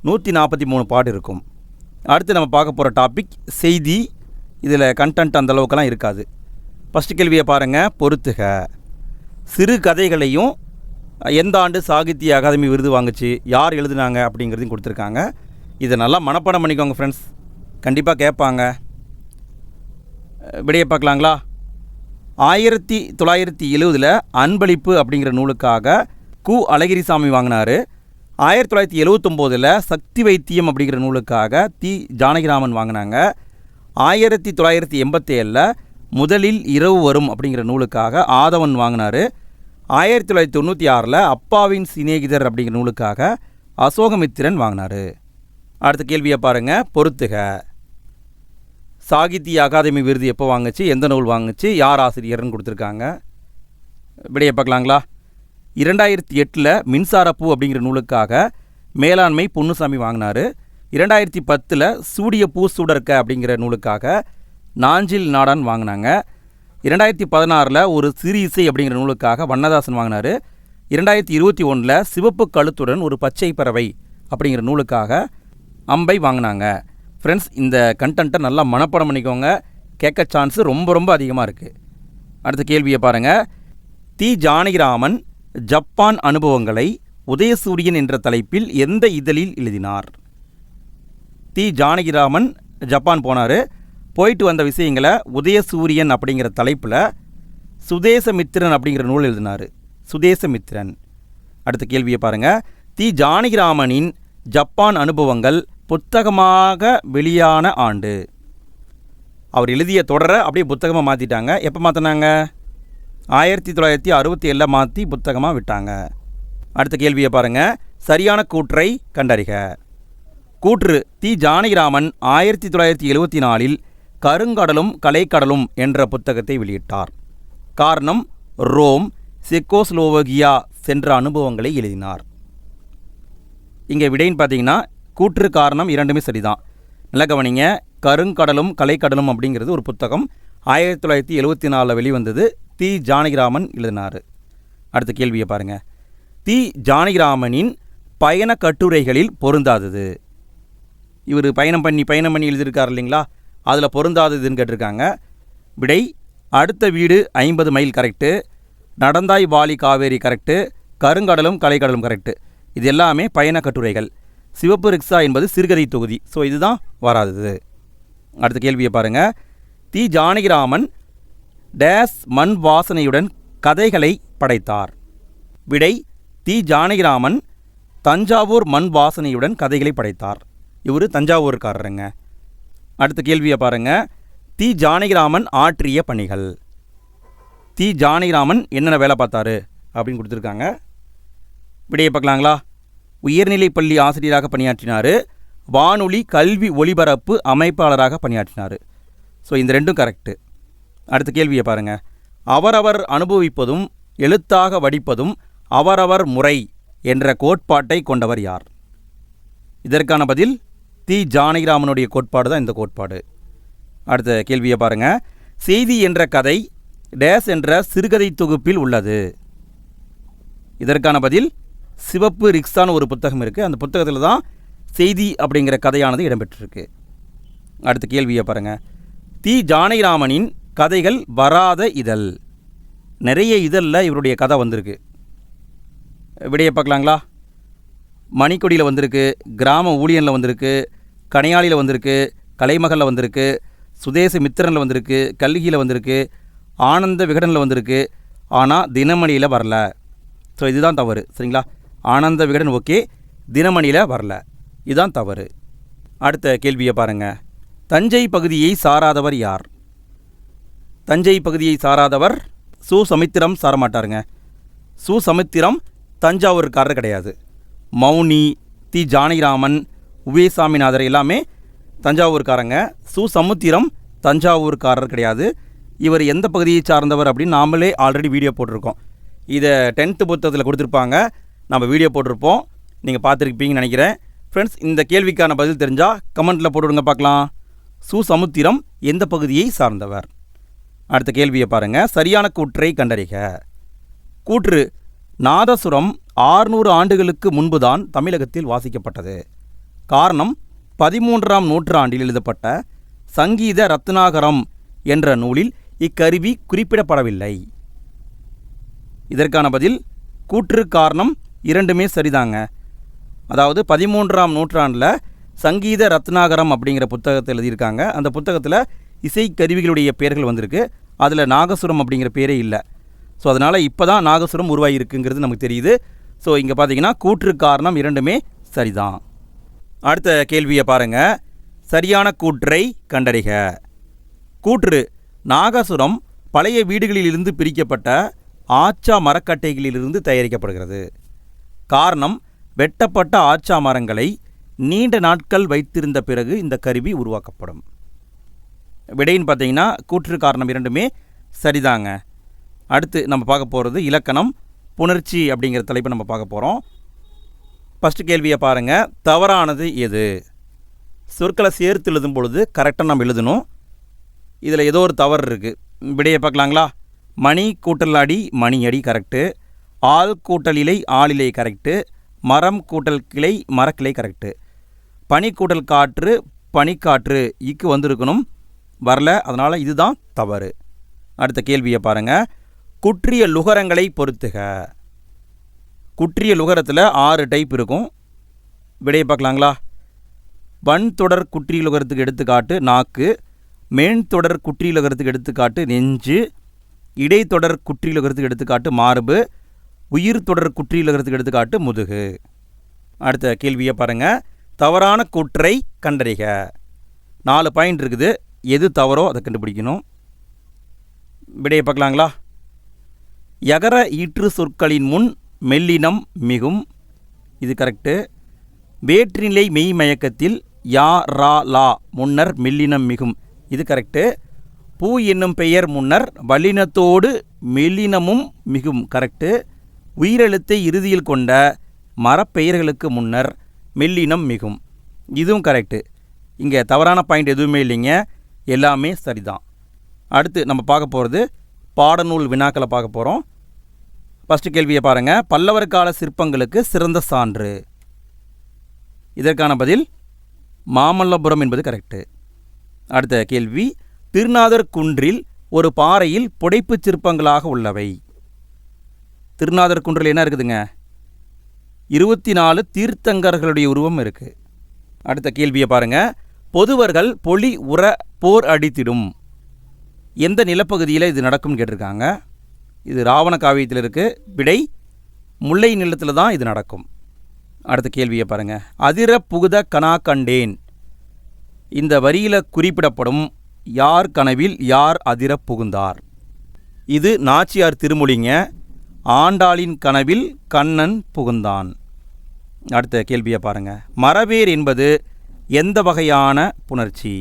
143 பாட்டு இருக்கும். அடுத்து நம்ம பார்க்க போகிற டாபிக் செய்தி. இதில் கண்டென்ட் அந்தளவுக்கெல்லாம் இருக்காது. ஃபஸ்ட்டு கேள்வியை பாருங்கள். பொறுத்துக. சிறு கதைகளையும் எந்த ஆண்டு சாகித்ய அகாதமி விருது வாங்குச்சு, யார் எழுதுனாங்க அப்படிங்கிறதையும் கொடுத்துருக்காங்க. இதை நல்லா மனப்பாடம் பண்ணிக்கோங்க ஃப்ரெண்ட்ஸ், கண்டிப்பாக கேட்பாங்க. விடையை பார்க்கலாங்களா? 1970 அன்பளிப்பு அப்படிங்கிற நூலுக்காக கு. அழகிரிசாமி வாங்கினார். 1979 சக்தி வைத்தியம் அப்படிங்கிற நூலுக்காக தி. ஜானகிராமன் வாங்கினாங்க. 1987 முதலில் இரவு வரும் அப்படிங்கிற நூலுக்காக ஆதவன் வாங்கினார். 1996 அப்பாவின் சிநேகிதர் அப்படிங்கிற நூலுக்காக அசோகமித்திரன் வாங்கினார். அடுத்த கேள்வியை பாருங்கள். பொறுத்துக. சாகித்ய அகாதமி விருது எப்போ வாங்குச்சு, எந்த நூல் வாங்குச்சு, யார் ஆசிரியர்னு கொடுத்துருக்காங்க. விடையை பார்க்கலாங்களா? 2008 மின்சாரப்பூ அப்படிங்கிற நூலுக்காக மேலாண்மை பொன்னுசாமி வாங்கினார். 2010 சூடிய பூ சூடர்க்க அப்படிங்கிற நூலுக்காக நாஞ்சில் நாடான் வாங்கினாங்க. 2016 ஒரு சிறு இசை அப்படிங்கிற நூலுக்காக வண்ணதாசன் வாங்கினார். 2021 சிவப்பு கழுத்துடன் ஒரு பச்சை பறவை அப்படிங்கிற நூலுக்காக அம்பை வாங்கினாங்க. ஃப்ரெண்ட்ஸ், இந்த கண்டென்ட்டை நல்லா மனப்பாடம் பண்ணிக்கோங்க, கேட்க சான்ஸு ரொம்ப ரொம்ப அதிகமாக இருக்குது. அடுத்த கேள்வியை பாருங்கள். தி. ஜானகிராமன் ஜப்பான் அனுபவங்களை உதயசூரியன் என்ற தலைப்பில் எந்த இதழில் எழுதினார்? தி. ஜானகிராமன் ஜப்பான் போனார். போயிட்டு வந்த விஷயங்களை உதயசூரியன் அப்படிங்கிற தலைப்பில் சுதேசமித்திரன் அப்படிங்கிற நூல் எழுதினார். சுதேசமித்திரன். அடுத்த கேள்வியை பாருங்கள். தி. ஜானகிராமனின் ஜப்பான் அனுபவங்கள் புத்தகமாக வெளியான ஆண்டு. அவர் எழுதிய தொடரை அப்படியே புத்தகமாக மாற்றிட்டாங்க. எப்போ மாற்றினாங்க? 1967 மாற்றி புத்தகமாக விட்டாங்க. அடுத்த கேள்வியை பாருங்கள். சரியான கூற்றை கண்டறிக. கூற்று. தி. ஜானகிராமன் 1974 கருங்கடலும் கலைக்கடலும் என்ற புத்தகத்தை வெளியிட்டார். காரணம் ரோம், செக்கோஸ்லோவகியா சென்ற அனுபவங்களை எழுதினார். இங்கே விடைன்னு பார்த்தீங்கன்னா கூற்று காரணம் இரண்டுமே சரிதான். நல்ல கவனிங்க. கருங்கடலும் கலைக்கடலும் அப்படிங்கிறது ஒரு புத்தகம் 1974 வெளிவந்தது. தி. ஜானகிராமன் எழுதினார். அடுத்த கேள்வியை பாருங்கள். தி. ஜானகிராமனின் பயண கட்டுரைகளில் பொருந்தாதது. இவர் பயணம் பண்ணி எழுதியிருக்கார் இல்லைங்களா, அதில் பொருந்தாததுன்னு கேட்டிருக்காங்க. விடை அடுத்த வீடு 50 மைல் கரெக்டு, நடந்தாய் வாலி காவேரி கரெக்டு, கருங்கடலும் கலைக்கடலும் கரெக்டு. இது எல்லாமே பயண கட்டுரைகள். சிவப்பு ரிக்ஷா என்பது சிறுகதை தொகுதி. ஸோ இதுதான் வராதது. அடுத்த கேள்வியை பாருங்கள். தி. ஜானகிராமன் டேஸ் மண் வாசனையுடன் கதைகளை படைத்தார். விடை தி. ஜானகிராமன் தஞ்சாவூர் மண் வாசனையுடன் கதைகளை படைத்தார். இவர் தஞ்சாவூர்காரருங்க. அடுத்த கேள்வியை பாருங்கள். தி. ஜானகிராமன் ஆற்றிய பணிகள். தி. ஜானகிராமன் என்னென்ன வேலை பார்த்தாரு அப்படின்னு கொடுத்துருக்காங்க. விடையை பார்க்கலாங்களா? உயர்நிலைப்பள்ளி ஆசிரியராக பணியாற்றினார். வானொலி கல்வி ஒலிபரப்பு அமைப்பாளராக பணியாற்றினார். ஸோ இந்த ரெண்டும் கரெக்டு. அடுத்த கேள்வியை பாருங்கள். அவரவர் அனுபவிப்பதும் எழுத்தாக வடிப்பதும் அவரவர் முறை என்ற கோட்பாட்டை கொண்டவர் யார்? இதற்கான பதில் தி. ஜானகிராமனுடைய கோட்பாடு தான் இந்த கோட்பாடு. அடுத்த கேள்வியை பாருங்கள். செய்தி என்ற கதை டேஸ் என்ற சிறுகதை தொகுப்பில் உள்ளது. இதற்கான பதில் சிவப்பு ரிக்ஷான்னு ஒரு புத்தகம் இருக்குது. அந்த புத்தகத்தில் தான் செய்தி அப்படிங்கிற கதையானது இடம்பெற்றிருக்கு. அடுத்த கேள்வியை பாருங்கள். தி ஜானகிராமனின் கதைகள் வராத இதழ். நிறைய இதழில் இவருடைய கதை வந்திருக்கு. விடையை பார்க்கலாங்களா? மணிக்கொடியில் வந்திருக்கு, கிராம ஊழியனில் வந்திருக்கு, கணையாளியில் வந்திருக்கு, கலைமகளில் வந்திருக்கு, சுதேச மித்திரனில் வந்திருக்கு, கல்கியில் வந்திருக்கு, ஆனந்த விகடனில் வந்திருக்கு. ஆனால் தினமணியில் வரல. ஸோ இதுதான் தவறு. சரிங்களா? ஆனந்த விகடன் ஓகே, தினமணியில் வரல. இதுதான் தவறு. அடுத்த கேள்வியை பாருங்கள். தஞ்சை பகுதியை சாராதவர் யார்? தஞ்சை பகுதியை சாராதவர் சுசமுத்திரம் சாரமாட்டாருங்க. சுசமுத்திரம் தஞ்சாவூர்காரர் கிடையாது. மௌனி, தி ஜானகிராமன், உவேசாமிநாதர் எல்லாமே தஞ்சாவூர்காரங்க. சுசமுத்திரம் தஞ்சாவூர்காரர் கிடையாது. இவர் எந்த பகுதியை சார்ந்தவர் அப்படின்னு நாமளே ஆல்ரெடி வீடியோ போட்டிருக்கோம். இதை 10th புத்தகத்தில் கொடுத்துருப்பாங்க, நம்ம வீடியோ போட்டிருப்போம், நீங்கள் பார்த்துருப்பீங்கன்னு நினைக்கிறேன். ஃப்ரெண்ட்ஸ், இந்த கேள்விக்கான பதில் தெரிஞ்சால் கமெண்ட்டில் போட்டுவிடுங்க பார்க்கலாம். சுசமுத்திரம் எந்த பகுதியை சார்ந்தவர்? அடுத்த கேள்வியை பாருங்கள். சரியான கூற்றை கண்டறிக. கூற்று: நாதசுரம் 600 ஆண்டுகளுக்கு முன்புதான் தமிழகத்தில் வாசிக்கப்பட்டது. காரணம்: 13ஆம் நூற்றாண்டில் எழுதப்பட்ட சங்கீத ரத்னாகரம் என்ற நூலில் இக்கருவி குறிப்பிடப்படவில்லை. இதற்கான பதில் கூற்று, காரணம் இரண்டுமே சரிதாங்க. அதாவது 13ஆம் நூற்றாண்டில் சங்கீத ரத்னாகரம் அப்படிங்கிற புத்தகத்தை எழுதியிருக்காங்க. அந்த புத்தகத்தில் இசைக்கருவிகளுடைய பெயர்கள் வந்திருக்கு. அதில் நாகசுரம் அப்படிங்கிற பேரே இல்லை. ஸோ அதனால் இப்போ தான் நாகசுரம் உருவாகியிருக்குங்கிறது நமக்கு தெரியுது. ஸோ இங்கே பார்த்தீங்கன்னா கூற்று, காரணம் இரண்டுமே சரிதான். அடுத்த கேள்வியை பாருங்கள். சரியான கூற்றை கண்டறிக. கூற்று: நாகசுரம் பழைய வீடுகளிலிருந்து பிரிக்கப்பட்ட ஆச்சா மரக்கட்டைகளிலிருந்து தயாரிக்கப்படுகிறது. காரணம்: வெட்டப்பட்ட ஆச்சா மரங்களை நீண்ட நாட்கள் வைத்திருந்த பிறகு இந்த கருவி உருவாக்கப்படும். விடைன்னு பார்த்தீங்கன்னா கூற்று, காரணம் இரண்டுமே சரிதாங்க. அடுத்து நம்ம பார்க்க போகிறது இலக்கணம் புணர்ச்சி அப்படிங்கிற தலைப்பை நம்ம பார்க்க போகிறோம். ஃபஸ்ட்டு கேள்வியை பாருங்கள். தவறானது எது? சொற்களை சேர்த்து எழுதும் பொழுது கரெக்டாக நம்ம எழுதணும். இதில் ஏதோ ஒரு தவறு இருக்குது. விடையை பார்க்கலாங்களா? மணி கூட்டல் அடி மணி அடி கரெக்டு. ஆள் கூட்டல் இலை ஆளிலை கரெக்டு. மரம் கூட்டல் கிளை மரக்கிளை கரெக்டு. பனி கூட்டல் காற்று பனிக்காற்று இக்கு வந்திருக்கணும், வரல. அதனால் இதுதான் தவறு. அடுத்த கேள்வியை பாருங்கள். குற்றிய லுகரங்களை பொறுத்துக. குற்றிய லுகரத்தில் 6 டைப் இருக்கும். விடையை பார்க்கலாங்களா? வன் தொடர் குற்றியலுகரத்துக்கு எடுத்துக்காட்டு நாக்கு. மேன் தொடர் குற்றியலுகரத்துக்கு எடுத்துக்காட்டு நெஞ்சு. இடைத்தொடர் குற்றியலுகரத்துக்கு எடுத்துக்காட்டு மார்பு. உயிர் தொடர் குற்றியலுகரத்துக்கு எடுத்துக்காட்டு முதுகு. அடுத்த கேள்வியை பாருங்கள். தவறான கூற்றை கண்டறிக. 4 பாயிண்ட் இருக்குது. எது தவறோ அதை கண்டுபிடிக்கணும். விடையை பார்க்கலாங்களா? யகர ஈற்று சொற்களின் முன் மெல்லினம் மிகும். இது கரெக்டு. வேற்றினிலை மெய் மயக்கத்தில் யா ரா லா முன்னர் மெல்லினம் மிகும். இது கரெக்டு. பூ என்னும் பெயர் முன்னர் வல்லினத்தோடு மெல்லினமும் மிகும். கரெக்டு. உயிரெழுத்தை இறுதியில் கொண்ட மரப்பெயர்களுக்கு முன்னர் மெல்லினம் மிகும். இதுவும் கரெக்டு. இங்கே தவறான பாயிண்ட் எதுவுமே இல்லைங்க, எல்லாமே சரிதான். அடுத்து நம்ம பார்க்க போகிறது பாடநூல் வினாக்களை பார்க்க போகிறோம். ஃபஸ்ட்டு கேள்வியை பாருங்கள். பல்லவர் கால சிற்பங்களுக்கு சிறந்த சான்று. இதற்கான பதில் மாமல்லபுரம் என்பது கரெக்டு. அடுத்த கேள்வி. திருநாதர் குன்றில் ஒரு பாறையில் புடைப்பு சிற்பங்களாக உள்ளவை. திருநாதர் குன்றில் என்ன இருக்குதுங்க? 24 தீர்த்தங்கர்களுடைய உருவம் இருக்குது. அடுத்த கேள்வியை பாருங்கள். பொதுவர்கள் பொலி உற போர் அடித்திடும். எந்த நிலப்பகுதியில் இது நடக்கும்னு கேட்டிருக்காங்க. இது ராவண காவியத்தில் இருக்குது. விடை முல்லை நிலத்தில் தான் இது நடக்கும். அடுத்த கேள்வியை பாருங்கள். அதிர புகுத கனா கண்டேன். இந்த வரியில் குறிப்பிடப்படும் யார் கனவில் யார் அதிர புகுந்தார்? இது நாச்சியார் திருமொழிங்க. ஆண்டாளின் கனவில் கண்ணன் புகுந்தான். அடுத்த கேள்வியை பாருங்கள். மரவேர் என்பது எந்த வகையான புணர்ச்சி?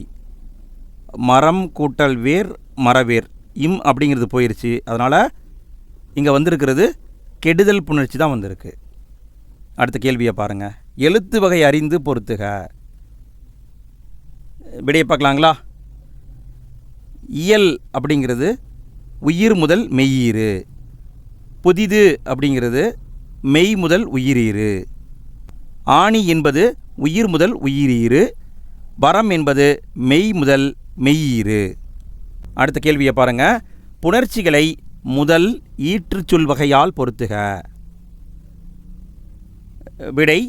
மரம் கூட்டல் வேர் மரவேர். இம் அப்படிங்கிறது போயிடுச்சு. அதனால் இங்கே வந்திருக்கிறது கெடுதல் புணர்ச்சி தான் வந்திருக்கு. அடுத்த கேள்வியை பாருங்கள். எழுத்து வகை அறிந்து பொறுத்துக. விடையை பார்க்கலாங்களா? இயல் அப்படிங்கிறது உயிர் முதல் மெய்யீறு. புதிது அப்படிங்கிறது மெய் முதல் உயிரீறு. ஆணி என்பது உயிர் முதல் உயிரீறு. வரம் என்பது மெய் முதல் மெய்யீறு. அடுத்த கேள்வியை பாருங்கள். புணர்ச்சிகளை முதல் ஈற்றுச்சொல் வகையால் பொருத்துக. விடை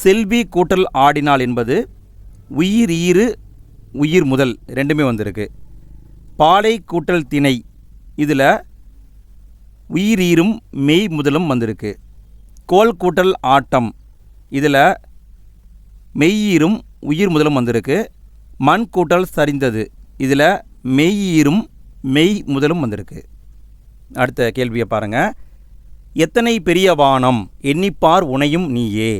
செல்வி கூட்டல் ஆடினாள் என்பது உயிர் ஈறு உயிர் முதல் ரெண்டுமே வந்திருக்கு. பாலை கூட்டல் திணை இதில் உயிர் ஈரும் மெய் முதலும் வந்திருக்கு. கோல் கூட்டல் ஆட்டம் இதில் மெய்யீரும் உயிர் முதலும் வந்திருக்கு. மண் கூட்டல் சரிந்தது இதில் மெய்யீரும் மெய் முதலும் வந்திருக்கு. அடுத்த கேள்வியை பாருங்கள். எத்தனை பெரிய வானம் எண்ணிப்பார் உனையும் நீயே.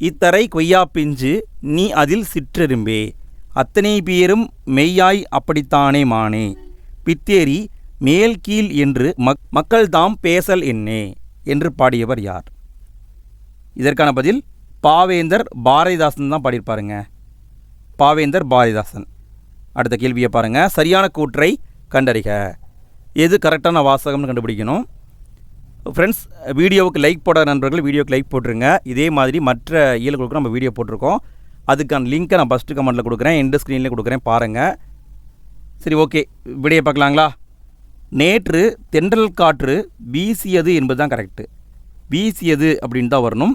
இத்தரை கொய்யா பிஞ்சு நீ அதில் சிற்றெரும்பே. அத்தனை பேரும் மெய்யாய் அப்படித்தானே மானே. பித்தேரி மேல் கீழ் என்று மக்கள் தாம் பேசல் என்னே என்று பாடியவர் யார்? இதற்கான பதில் பாவேந்தர் பாரதிதாசன் தான் பாடியிருப்பாருங்க. பாவேந்தர் பாரதிதாசன். அடுத்த கேள்வியை பாருங்கள். சரியான கூற்றை கண்டறிக. எது கரெக்டான வாசகம்னு கண்டுபிடிக்கணும். ஃப்ரெண்ட்ஸ், வீடியோவுக்கு லைக் போட நண்பர்கள் வீடியோவுக்கு லைக் போட்டுருங்க. இதே மாதிரி மற்ற இயல்களுக்கும் நம்ம வீடியோ போட்டிருக்கோம். அதுக்கான லிங்க்கை நான் ஃபஸ்ட்டு கமெண்ட்டில் கொடுக்குறேன், எண்டு ஸ்க்ரீன்லேயே கொடுக்குறேன், பாருங்கள். சரி, ஓகே, விடையை பார்க்கலாங்களா? நேற்று தென்றல் காற்று வீசியது என்பது தான் கரெக்டு. வீசியது அப்படின்னு தான் வரணும்.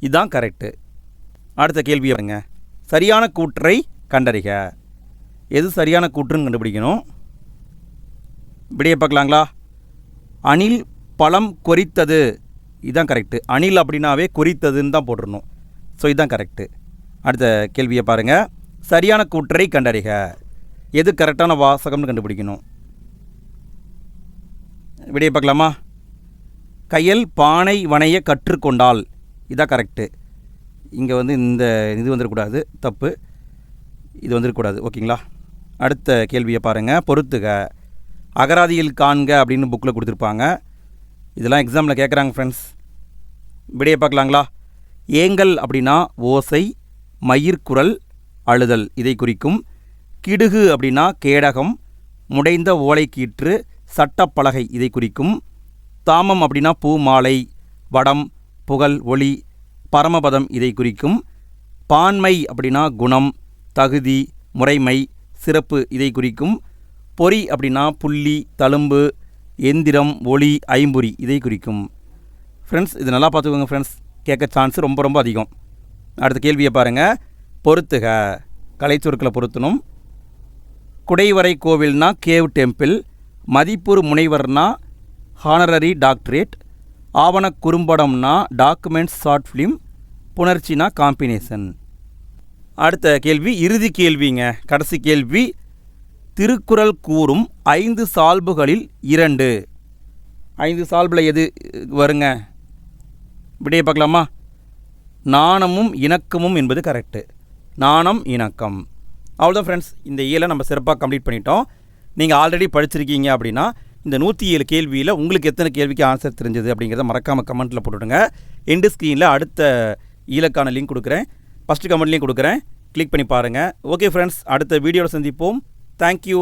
இதுதான் கரெக்டு. அடுத்த கேள்வியை பாருங்க. சரியான கூற்றை கண்டறிக. எது சரியான கூற்றுன்னு கண்டுபிடிக்கணும். விடையை பார்க்கலாங்களா? அணில் பழம் கொறித்தது, இதுதான் கரெக்டு. அணில் அப்படின்னாவே கொறித்ததுன்னு தான் போட்டுருணும். ஸோ இதுதான் கரெக்டு. அடுத்த கேள்வியை பாருங்கள். சரியான கூற்றை கண்டறிக. எது கரெக்டான வாசகம்னு கண்டுபிடிக்கணும். விடையை பார்க்கலாமா? கையல் பானை வனைய கற்றுக்கொண்டால், இதான் கரெக்டு. இங்கே இந்த இது வந்துடக்கூடாது, தப்பு. இது வந்துடக்கூடாது. ஓகேங்களா? அடுத்த கேள்வியை பாருங்கள். பொறுத்துக. அகராதியில் காண்க அப்படின்னு புக்கில் கொடுத்துருப்பாங்க. இதெல்லாம் எக்ஸாமில் கேட்குறாங்க ஃப்ரெண்ட்ஸ். விடையை பார்க்கலாங்களா? ஏங்கல் அப்படின்னா ஓசை, மயிர்குரல், அழுதல் இதை குறிக்கும். கிடுகு அப்படின்னா கேடகம், முடைந்த ஓலைக்கீற்று, சட்டப்பலகை இதை குறிக்கும். தாமம் அப்படின்னா பூ, மாலை, வடம், புகழ், ஒளி, பரமபதம் இதை குறிக்கும். பான்மை அப்படின்னா குணம், தகுதி, முறைமை, சிறப்பு இதை குறிக்கும். பொறி அப்படின்னா புள்ளி, தழும்பு, எந்திரம், ஒளி, ஐம்பொறி இதை குறிக்கும். ஃப்ரெண்ட்ஸ், இது நல்லா பார்த்துக்கோங்க ஃப்ரெண்ட்ஸ், கேட்க சான்ஸ் ரொம்ப ரொம்ப அதிகம். அடுத்த கேள்வியை பாருங்கள். பொறுத்துக. கலைச்சொற்களை பொருத்தணும். குடைவரை கோவில்னா கேவ் டெம்பிள், மதிப்பூர் முனைவர்னா ஹானரரி டாக்டரேட், ஆவண குறும்படம்னா டாக்குமெண்ட்ஸ் ஷார்ட் ஃபிலிம், புணர்ச்சினா காம்பினேஷன். அடுத்த கேள்வி இறுதி கேள்விங்க, கடைசி கேள்வி. திருக்குறள் கூறும் 5 சால்புகளில் 2. 5 சால்பில் எது வருங்க? விடையை பார்க்கலாமா? நாணமும் இணக்கமும் என்பது கரெக்டு. நாணம், இணக்கம். அவ்வளோதான் ஃப்ரெண்ட்ஸ், இந்த இயலை நம்ம சிறப்பாக கம்ப்ளீட் பண்ணிட்டோம். நீங்கள் ஆல்ரெடி படிச்சிருக்கீங்க அப்படின்னா இந்த 107 கேள்வியில் உங்களுக்கு எத்தனை கேள்விக்கு ஆன்சர் தெரிஞ்சது அப்படிங்கிறத மறக்காமல் கமெண்ட்டில் போட்டுவிடுங்க. எண்டு ஸ்க்ரீனில் அடுத்த ஈலக்கான லிங்க் கொடுக்குறேன், ஃபஸ்ட்டு கமெண்ட்லேயும் கொடுக்குறேன், கிளிக் பண்ணி பாருங்கள். ஓகே ஃப்ரெண்ட்ஸ், அடுத்த வீடியோவில் சந்திப்போம். தேங்க்யூ.